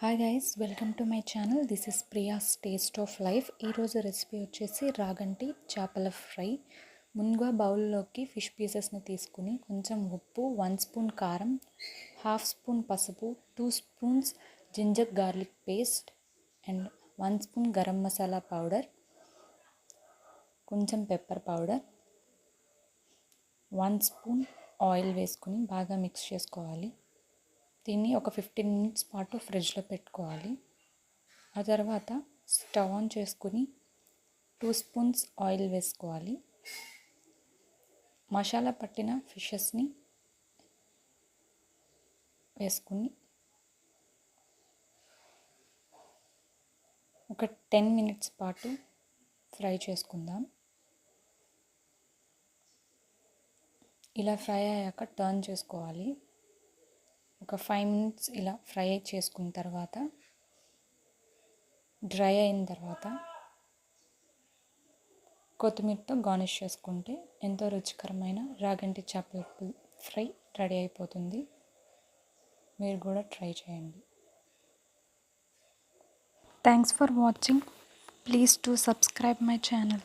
Hi guys, welcome to my channel. This is Priya's taste of life. ఈరోజు recipe వచ్చేసి రాగంటి చేపల fry. ముందుగా బౌల్లోకి ఫిష్ పీసెస్ని తీసుకుని కొంచెం ఉప్పు, 1 స్పూన్ కారం, 1/2 స్పూన్ పసుపు, 2 spoons ginger garlic paste and 1 spoon garam masala powder, కొంచెం పెప్పర్ పౌడర్, 1 స్పూన్ ఆయిల్ వేసుకుని బాగా మిక్స్ చేసుకోవాలి. దీన్ని ఒక 15 మినిట్స్ పాటు ఫ్రిడ్జ్లో పెట్టుకోవాలి. ఆ తర్వాత స్టవ్ ఆన్ చేసుకుని 2 స్పూన్స్ ఆయిల్ వేసుకోవాలి. మసాలా పట్టిన ఫిషెస్ని వేసుకుని ఒక 10 మినిట్స్ పాటు ఫ్రై చేసుకుందాం. ఇలా ఫ్రై అయ్యాక టర్న్ చేసుకోవాలి. ఒక 5 మినిట్స్ ఇలా ఫ్రై చేసుకున్న తర్వాత డ్రై అయిన తర్వాత కొత్తిమీరతో గార్నిష్ చేసుకుంటే ఎంతో రుచికరమైన రాగంటి చేపల ఫ్రై రెడీ అయిపోతుంది. మీరు కూడా ట్రై చేయండి. Thanks for watching. Please to subscribe my channel.